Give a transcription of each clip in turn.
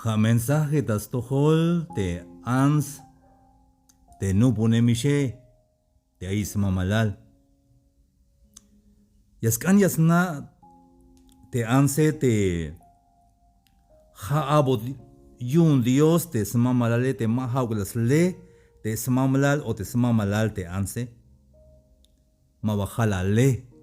Ha mensaje das tohol te ans te nupune mishe te isma malal. Yaskan yasna te anse te ha abot yun Dios te sma malale te mahawlas le te sma malal o te sma malal te anse. Mabajala le.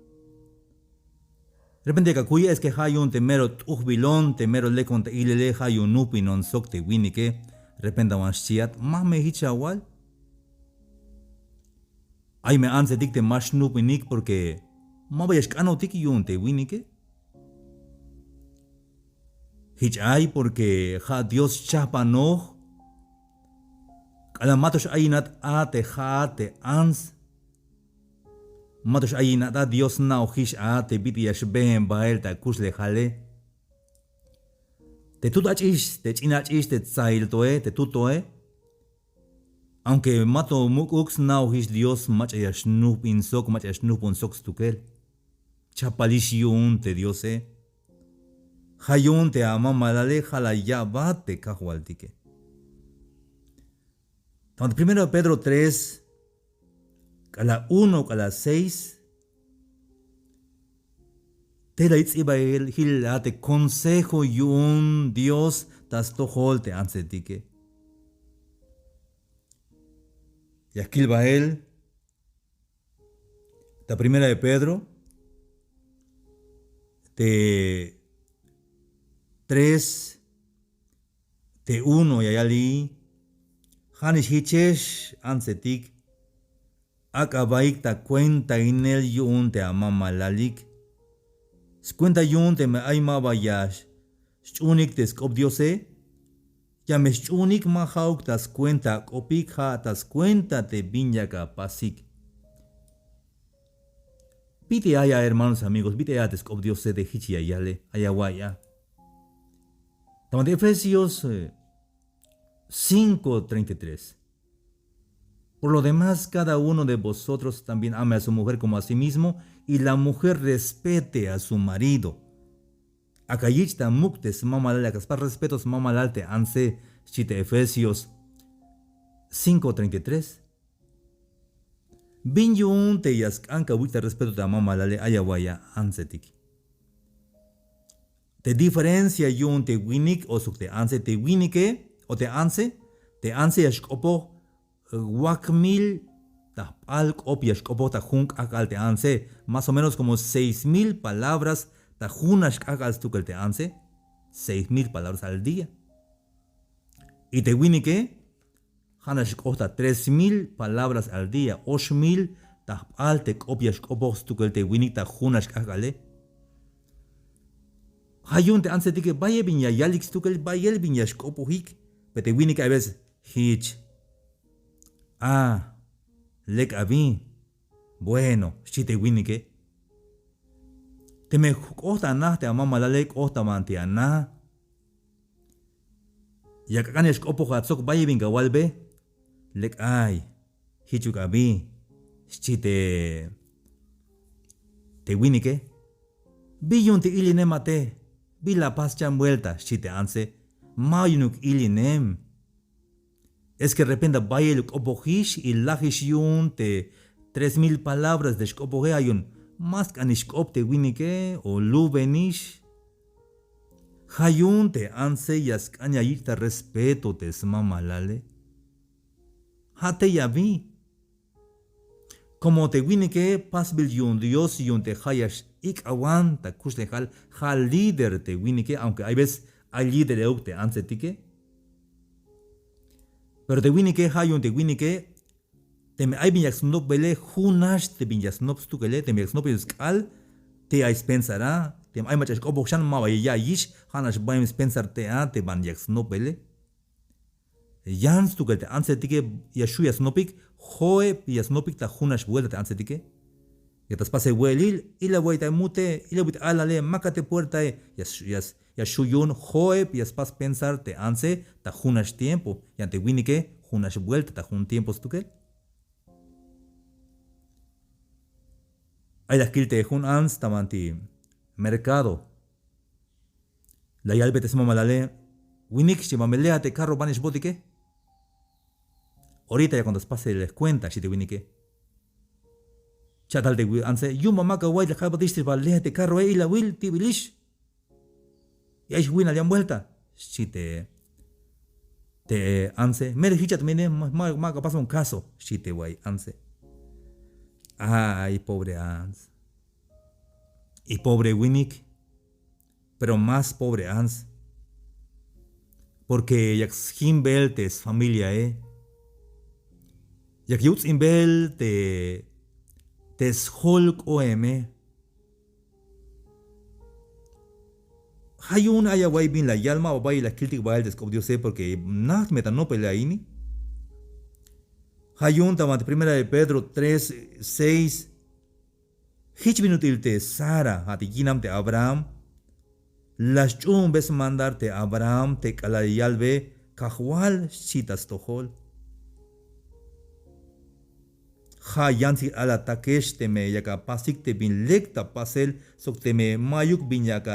De repente kakuya es que hayun te mero tuhbilon te mero le conta ilele hayun nupi non sok te winike. De repente wan shiat ma me hichawal. Ay me anse dik te mash nupi nik porque ma vayas kano tik yun te winike. Hichay porque ha Dios chapa no. Kalamatos ayinat a te ha te ans. Matos ayinat a Dios na ohish a te biti yashben bael ta kusle jale. Te tutachish, te chinachish, te tsail toe, te tutoe. Aunque mato mukux na ohish Dios mach yashnup insok, mach yashnup unsok stukel. Chapalish yun te Diose. Hayun te ama malale jala ya va te kahualtique. Tanto primero Pedro 3, cala 1, cala 6. Te la itzibael hila te consejo yun Dios tas tohol te ansetique. Y aquí bael. La primera de Pedro. Te 3, te 1 y ayali. Hanis hichesh ansetik. Akabaik ta cuenta inel yun te amama lalik. Cuenta yun te me aima bayash. Chunik te skop diose. Ya me chunik mahauk tas cuenta kopik ha tas cuenta te binyaka pasik. Pite aya hermanos amigos, pite aya te skop diose de hichi ayale, ayawaya. Tamante Efesios 5:33. Por lo demás, cada uno de vosotros también ame a su mujer como a sí mismo, y la mujer respete a su marido. Akayichta muktes mamalal, akaspar respetos mamalalte anse chite Efesios 5:33. Binyun te yaskanka wita respeto te mamalale ayawaya ansetik. Te diferencia yun te winik o suk te anse te winike o te anse yashkopo wakmil ta alk op yashkopo ta junk akal te anse más o menos como 6,000 palabras ta junash akal stukal te anse 6,000 palabras al día. Y te winike hanash kota 3,000 palabras al día 8,000 ta al te op yashkopo stukal te winik ta junash akale. Hayun te anse tike baye binya yalik stukel bayel binya shkopo hik. Pete winik a veces hich. Lek abi. Bueno, shite winike. Te me kota na te amama la lek ota mantia na. Yakakan shkopo hatsok baye binga walbe. Lek ay. Hichuk abi. Shite. Te winike. Biyun te ili ne mate. Vi la paz chan vuelta, shite anse, mayunuk ilinem. Es que de repente vaya el opohish y lahish yun te 3,000 palabras de shkopohe ayun, más kanishkop te winike o lubenish. Hayun te anse yaskanya yita respeto te smamalale. Hate ya vi. Como te winike pasbil yun Dios yun te hayash ik aguanta kuslehal hal líder te winike, aunque hay veces hay líder euk te ansetike. Pero te winike hayun te winike te me hay binyaksnop bele hunash te binyaksnop stukele te binyaksnop yuskal te hay pensará te hay machas kobokshan ma ya yish hanash baim pensar te te banyaksnop bele. Yan stukel te ansetike yashu yasnopik hoe yasnopik ta hunash vuelta te ansetike. Y te pase huelil y la vuelta mute y la vuelta alale macate puerta yashuyun hoe yaspas pensar te anse ta hunash tiempo y ante winike hunash vuelta ta hun tiempo stukel. Hay la skilte hun ans tamanti mercado. La yalbe te sma malale Winik, si mamelea te carro banish botique. Ahorita ya cuando pase les cuenta, si te winike. Chatal de anse, yo mamá que guay la jaba diste balea te carro y la will tibilish. Y ahí win alian vuelta. Si te anse, mere hichat mene, maga pasa un caso, si te guay anse. Ay, pobre Ans. Y pobre Winnick, pero más pobre Ans. Porque jak himbel tes familia, Jak yuts imbel tes holk oeme. Hayun aya way bin la yalma o bay la kiltik bail des Dios porque nacht meta no pelea ini. Hayun tamante primera de Pedro 3:6. Hich minutil te Sara hati ginam te Abraham. Las chumbes mandar te Abraham te kalayalbe kahwal shitas tohol. Ha yansi ala takesh te me yaka pasik te bin lekta pasel sok te me mayuk bin yak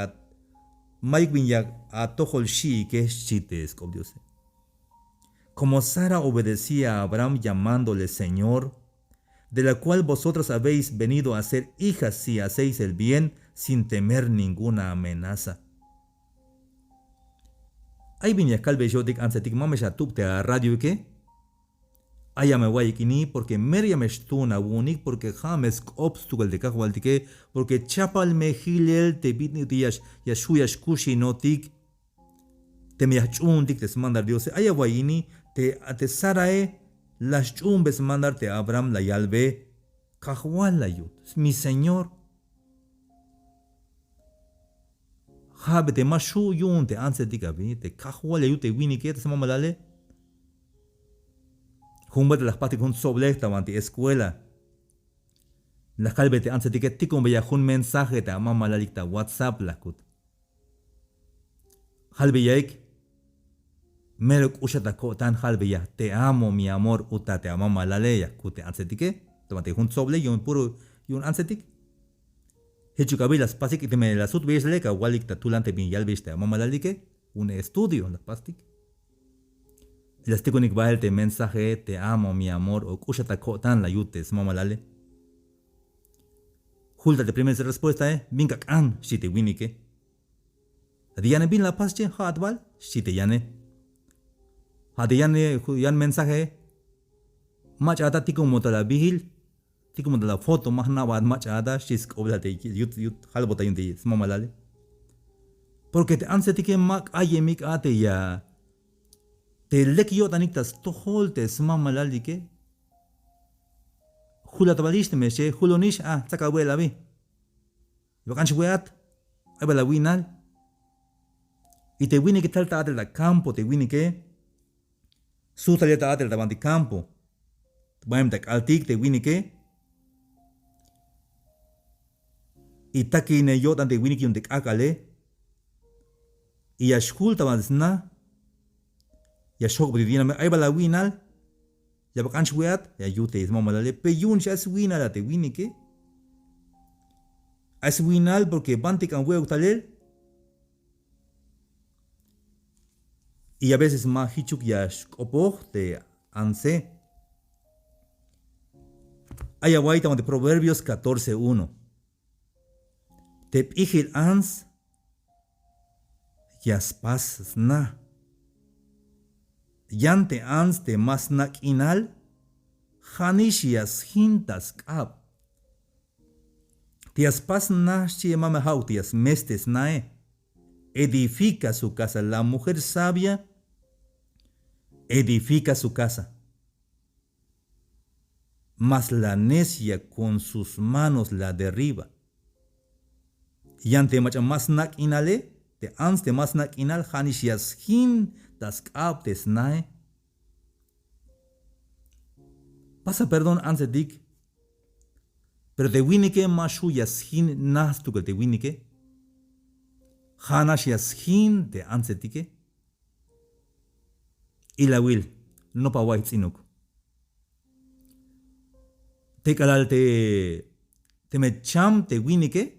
a tohol shi que shites con Dios. Como Sara obedecía a Abraham llamándole Señor, de la cual vosotros habéis venido a ser hijas si hacéis el bien sin temer ninguna amenaza. Ay viña calve yo dik ansetik mamesha tupte a radio que aya me guayikini porque meria me estuna unik porque james obstugal de cajualtique porque chapal me hilel te bitni días ya suyas kushi notik te me dik te mandar Dios aya guayini te sarae las chumbes mandarte a Abraham la yalbe cajual la yut mi señor habe te mashu yun te ansetik abi te cajual la yut te wini que te se mamalale Humbat las patik hun soblekta wanti escuela. Las calvete anse tiket tikum beya hun mensaje ta mama lalikta WhatsApp lakut. Halbeyaik merok ushata ko tan halbeya te amo mi amor uta te mama laleya kute anse tike. Tomate hun soble yun puro yun anse tik. Hechu kabilas pasik iteme la sut beyes leka walikta tulante bin yalbiste mama lalike un estudio las pastik. Las tikunik bael te mensaje te amo mi amor o kushata ko tan la yutes mama lale. Hulta de primera respuesta binka kan si te winike. Diane bin la pasche hatbal si te yane. Hadiane yan mensaje mach ata tikum motala bihil tikum motala foto mahna bad mach ata shis obla te yut halbota yunte mama lale. Porque te anse tike mak ayemik ate ya te lekio taniktas tohol te smama lalike. Hula tabaliste me she hulonish taka abuela bi. Vacanch weat abela winal. Y te wini que talta atel da campo te wini que su taleta atel da bandi campo. Baim tak altik te wini que y taki ne yotan te wini que un tek akale. Y ashkul tabandisna ya shok bridina me ay bala winal ya bakanch weat ya yute is mama le pe yun shas winal te wini que as winal porque bantik an weu talel y a veces ma hichuk ya kopog te anse ay awaita de Proverbios 14:1 te pihil ans ya spas na Yante ans te masnak inal, hanishias hintas kap. Tias pas nashi mamahau tias mestes nae. Edifica su casa. La mujer sabia edifica su casa. Mas la necia con sus manos la derriba. Yante macha masnak inale, te ans te masnak inal, hanishias hintas kap te snae. Pasa perdón anse dik. Pero te winike mashu yashin nastukel te winike. Hanash yashin te anse tike. Y la will no pa white inuk. Te kalal te me cham te winike.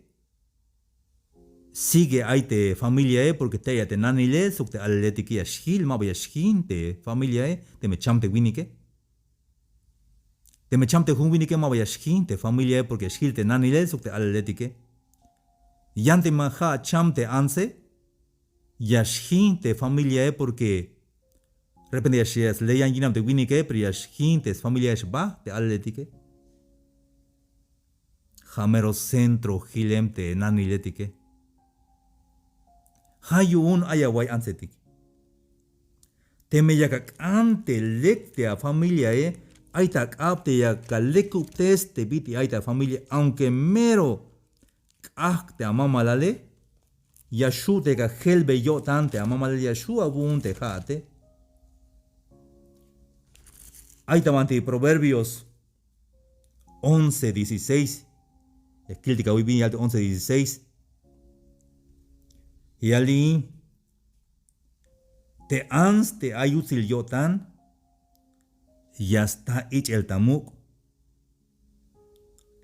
sigue ahí te familia porque te ya te nanile suk te aletiki ya shil ma ya shin te familia te me cham te winike te me cham te hun winike ma ya shin te familia porque shil te nanile suk te aletiki yante ma ha cham te anse ya shin te familia porque repente ya shias le yan ginam te winike pero ya shin te familia es ba te aletiki Jamero centro hilem te naniletike Hayun ayaway ansetik. Temeyakak ante lekte a familia aitak apte ya kalekuptes te biti aita familia aunque mero te amamalale yashu te ka helbe yo tante amamalale yashu abun te jate aita manti proverbios 11:16 escritica hoy bien 11:16 y ali te ans te ayutil yotan ya está ich el tamuk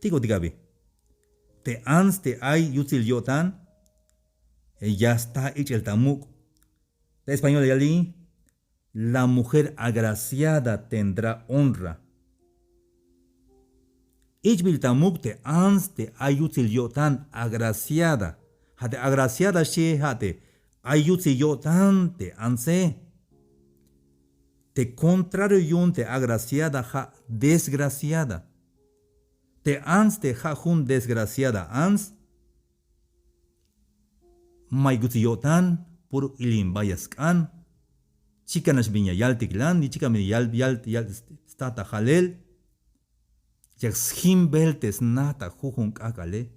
tigo digabi te ans te ayutil yotan ya está ich el tamuk en español y ali la mujer agraciada tendrá honra ich bil tamuk te ans te ayutil yotan agraciada hate agraciada she hate ayuti yo tante anse te contrario yun te agraciada ha desgraciada te ans te ha hun desgraciada ans may guti yo tan puro ilim bayaskan chica nas viña yaltiklan ni chica mi yal stata halel yak schimbel tes nata juhun kakale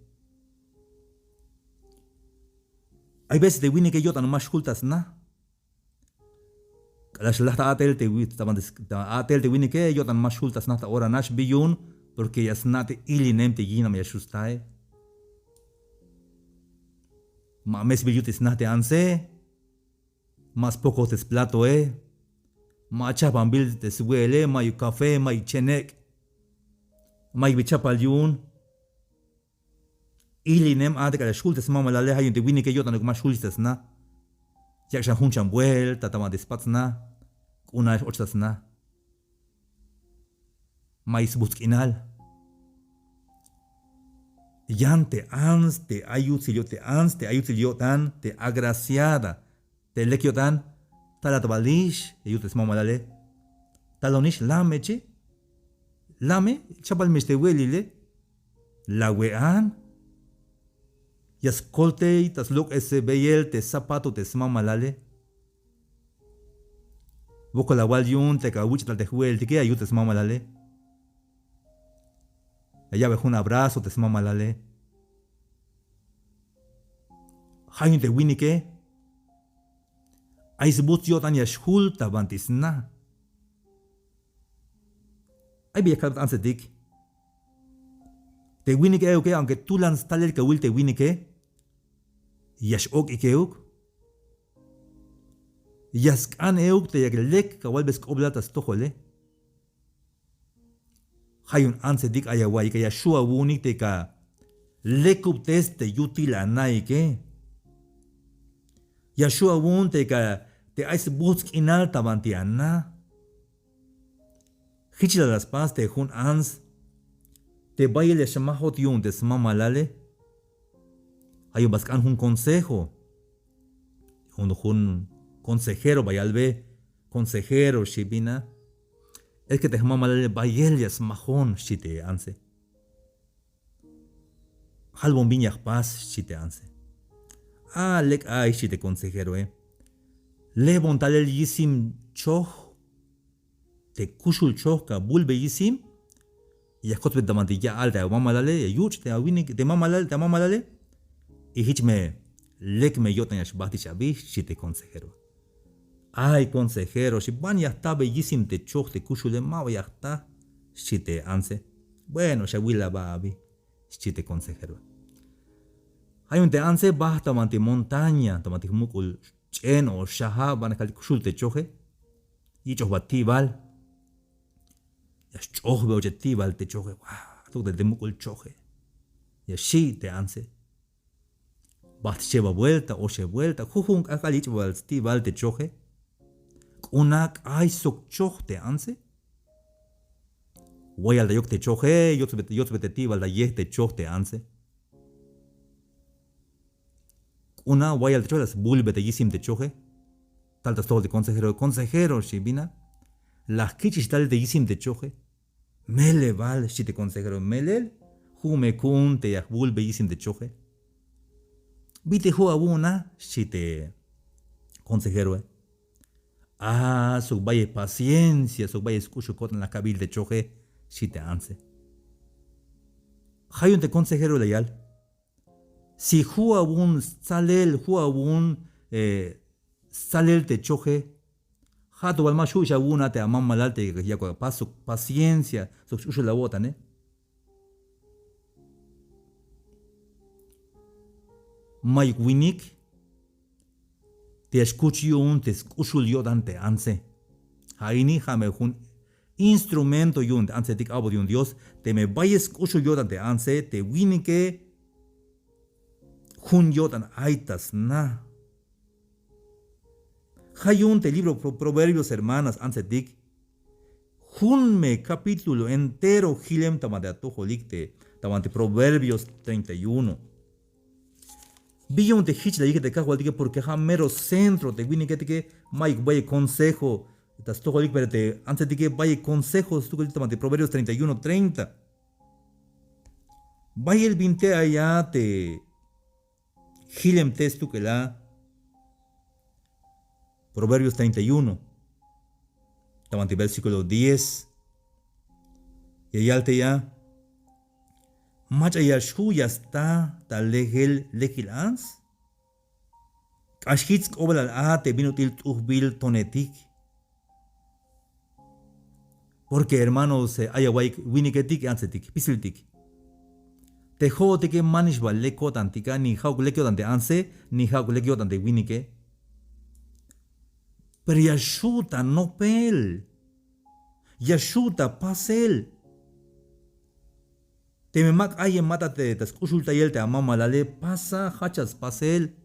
hay veces te wini que yo tan más cultas na. Las atel te wini que yo tan más cultas na ahora nash biyun porque ya snate ilinem te gina me asustae. Ma mes biyut snate anse. Más poco te plato Ma chapambil te suele ma yu café ma yu chenek. Ma yu bichapal yun. Ilinem ate kada schultes mama la leha yunte wini ke yo tan más schultes na. Jak shan hunchan vuelta tama despats na. Una es ochtas na. Mais buskinal. Yante ans te ayutilio te ans te ayutilio tan te agraciada. Te lekio tan talatbalish yutes mama la le. Talonish lame che. Lame chapal miste welile. La wean. Yascolte, tas look ese beyel, te zapato, te smamalale. Boco la walyun, te cabuch, tal te juel, te que ayú, te smamalale. Allá vejo un abrazo, te smamalale. Hayun te winike. Ais but yo tan yashul, tabantis na. Ay bien calvat ansetik. Te winike euke, aunque tú lanz taler que will te winike. Yash ok ikeuk. Yaskan euk te yaglek kawal besk oblatas tohole. Hayun anse dik ayawai que yashua wunik te ka lekup tes te yutil anaike. Yashua wun te ka te ais busk inal tabanti anna. Hichila las pas te hun ans. Te baile shamahot yun te smamalale. Hay bascan un consejo. Un consejero bayalbe. Consejero shibina. Es que te mamalale bayelias mahon shite anse. Halbon viñas paz shite anse. Ah, lek ay shite consejero Lebon talel yisim choh. Te kushul choh ka bulbe yisim. Y es que te mantilla alta, mamalale, yuch, te awini, te mamalale, y hichme, lekme yo tenías bati chabi, si te consejero. Ay, consejero, si van ya está bellísimo te choch, te kushu de mao ya está, si te anse. Bueno, shawila babi, si te consejero. Hay un te anse, basta manti montaña, tomati mukul, chen o shaha, van a cali kushul te choje, y choch bati val. Yash choh be objetival te chohe. Wow, tu de mukul chohe. Yashi te anse. Bat lleva vuelta, oche vuelta, jujun akalich valsti valte choje. Unak ay sok choj te anse. Voy al de yok te choje, yotzbete ti val da yeh te choj te anse. Una voy al de choje, las bulbete yisim te choje. Taltas todo de consejero, shibina. Las kichis tal de yisim te choje. Mele val, si te consejero, melel. Jume kun te yak bulbe yisim te choje. Vite ho abuna, si te consejero, su vaya paciencia, su vaya escucho en la cabil de choje, si te anse. Hay un te consejero leal. Si huabun salel, salel te choje, hato balmashu ya una te amam malalte que ya paso paciencia, su chucho la bota, ¿ne? Mike Winnick, te escucho te escucho yo dante anse. Haini jame un instrumento yun anse tik abo de un Dios, te me vaya escucho yo dante anse, te Winnick jun yo dan aitas na. Hayun te libro Proverbios hermanas anse tik. Jun me capítulo entero hilem tamade atojo likte, tamante Proverbios 31. Billon te hitch la dije te cago al porque ha mero centro te vine que Mike vaya consejo tas todo lik pero te antes de que vaya consejos tú que te Proverbios 31:30 vaya el 20 allá te hilem testu que la Proverbios 31 tamante versículo 10 y allá te ya Macha yashu yasta talegel lekilans. Ashhitz obal al te binutil tuhbil tonetik. Porque hermanos ayawaik winiketik ansetik pisiltik. Te jote que manishba leko tantika ni hauk lekio tante anse ni hauk lekio tante winike. Pero yashuta no pel. Yashuta pasel. Te me mak aye matate te escuchulta y él te amama la le pasa hachas pasel.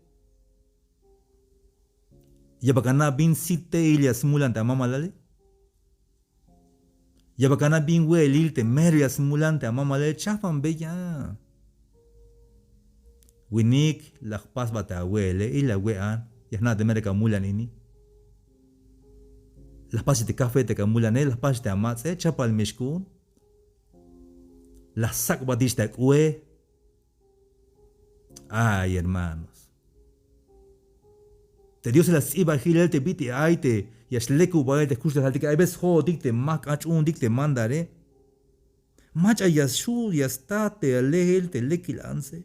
Ya bacana bin site ilias mulan te amama la le. Ya bacana bin we el te merias mulan te amama la le chafan bella. Winik la pas bata wele y la wean ya na de mereka mulan ini. Las pas te café te camulan las pas te amas chapal mishkun. La sac batista cue. Ay, hermanos. Te Dios se las iba a girar te pite ay te y es leku va te escuchas al que hay veces ho dicte mak ach un dicte mandare. Macha ya shu ya está te alehel te lekilance.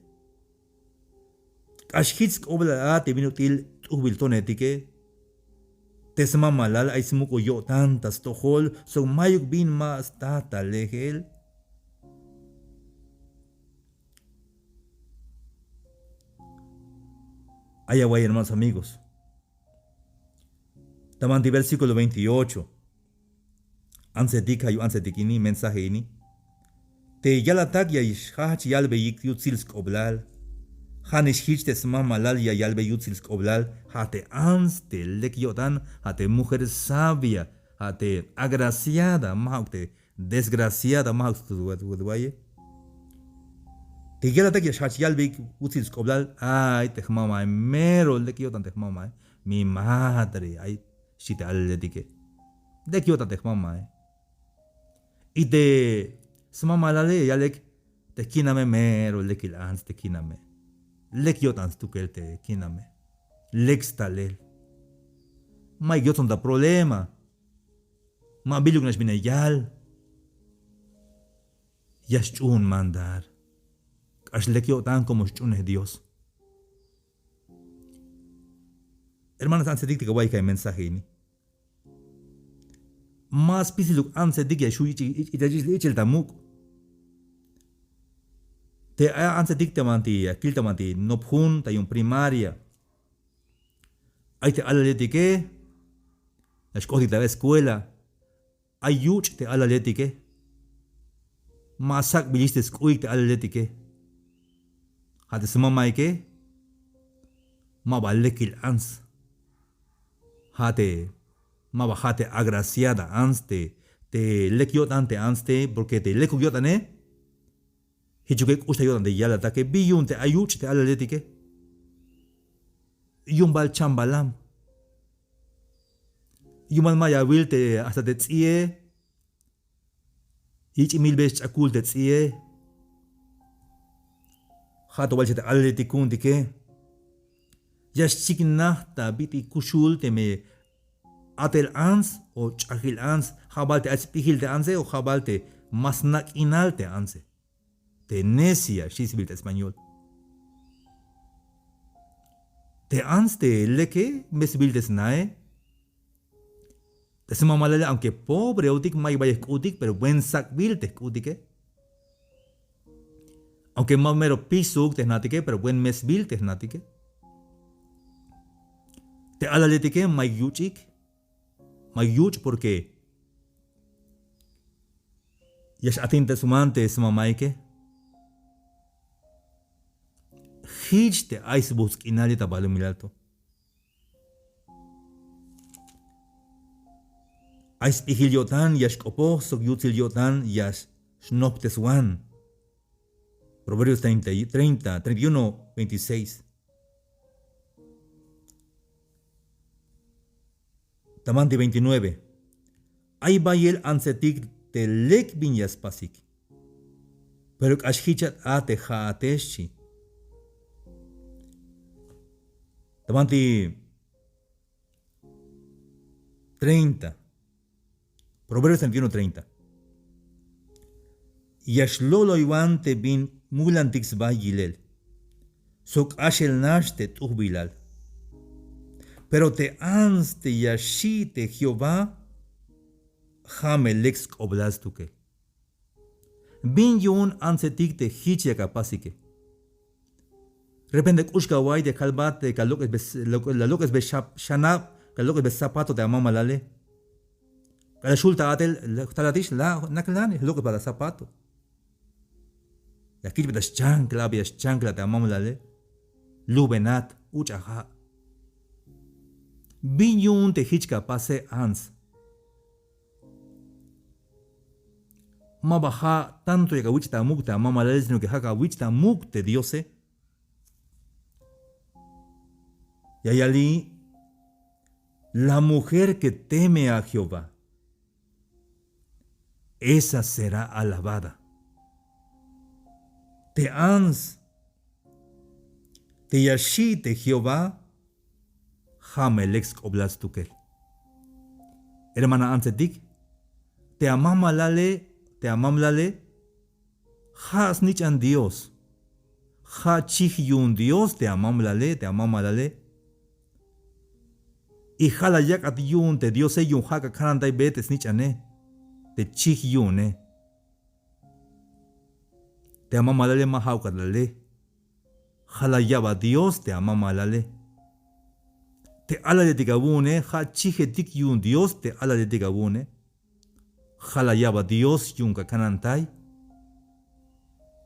Ashhitz obla te minutil ubiltonetike. Te sama malal ay simuko yo tantas tohol so mayuk bin mas tata lehel. Allá voy, hermanos amigos. Tamante versículo 28. Ansetika yu ansetikini mensaje ini. Te yalatak ya ishach yalbe yutzilsk oblal. Hanish hich te sma malal ya yalbe yutzilsk oblal. Hate ans te lekyotan. Hate mujer sabia. Hate agraciada. Mahukte desgraciada. Mahukte duaye. Te quiero que shach yalbik utzils koblal ay te mama mero de kyotan te mama mi madre ay shite al de kyotan te mama y te smama la le yalek te kiname mero le kilans te kiname le kyotan tu que te kiname lex talel mai gyoton da problema ma biluk nas bine yal yashun mandar Ashlekio tan como chunes Dios. Hermanos, antes de que vaya el mensaje ini. Más pisiluk antes de que shu y el tamuk. Te antes de que manti, aquel te manti, no junta y un primaria. Ahí te ala letique. La escuela de la escuela. Hay yuch te ala letique. Masak biliste skuik te ala letique. Hate suma maike mabalekil ans. Hate, mabajate agraciada ans te lekyot ante ans porque te lekuyot ane. Hichukek ustayot ante yala take biyun te ayuch te alaletike. Yumbal chambalam. Yumal maya wil te hasta te tsie. Ich milbes chakul te tsie. Hato walchete alaletikun dike. Yash chikinahta biti kushul te me atel ans o chakil ans. Jabalte aspihil te anse o jabalte masnak inal te anse. Te necia shisbilt español. Te ans te leke mesbildes nae. Te suma malale aunque pobre utik may bayes utik pero buen sakbilte utike. Aunque más mero pisuk te natike pero buen mesbilte natike. Te alaletike may yuchik. May yuch porque yash atinte sumante suma maike. Hitch te icebus inali tabalo milalto. Ice pihilyotan yash kopo sok yutilyotan yash snopteswan. Proverbios 31, 26. Tamanti 29. Ay bayel ansetik te lek vinyas pasik. Pero ashichat ate haateshi. Tamanti 30. Proverbios 31, 30. Yashlolo iwan te bin mulantix bayilel. Sok ashel nash te tuhbilal. Pero te ans te yashi te Jehová jamelex oblastuke. Bin yun ansetik te hichia capasike. Repente kushka guay de calbate la loques be shanab, calokes be zapato de amamalale. Calashulta atel talatish la naklane, loques para zapato. Y aquí te chancla de amamalale. Lubenat, uchaha. Binyun te hichka pase ans. Mabaja tanto ya wichta mukta amamalale sino que haka wichta mukte diose. Y hay allí la mujer que teme a Jehová. Esa será alabada. Te ans, te yashi te Jehová, jamelex oblastukel. Hermana ansetik, te amamlale, has nichan Dios. Ha chihyun Dios, te amamlale. Y jala yak at yun te Dios yun haka kanantay betes nichane. Te chihyune. Te amamalale mahaukalale. Jala yaba Dios te amamalale. Te ala de tigabune, ha chije tik yun Dios te ala de tigabune. Jala yaba Dios yun kakanantay.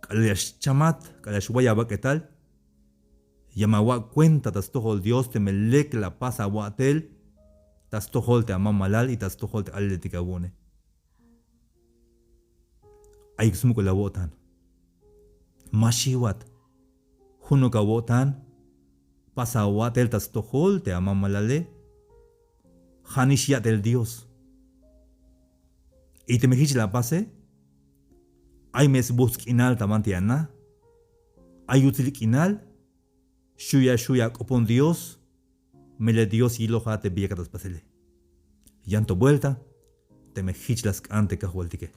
Kalash chamat, kalash wayaba que tal. Yamawa cuenta tas tohol Dios te melek la pasa watel. Tas tohol te amamalal y tas tohol te ala de tigabune. Aiksmuko la wotan. Mashiwat. Hunuka wotan. Pasa watel tas tohol te amamalale. Hanishiat el Dios. Y te mejich la pase. Ay mes busk inal tamantiana. Ay utilik inal. Shuya kopon Dios. Mele Dios y loja te viekatas pasele. Yanto vuelta. Te mejich las ante cajueltique.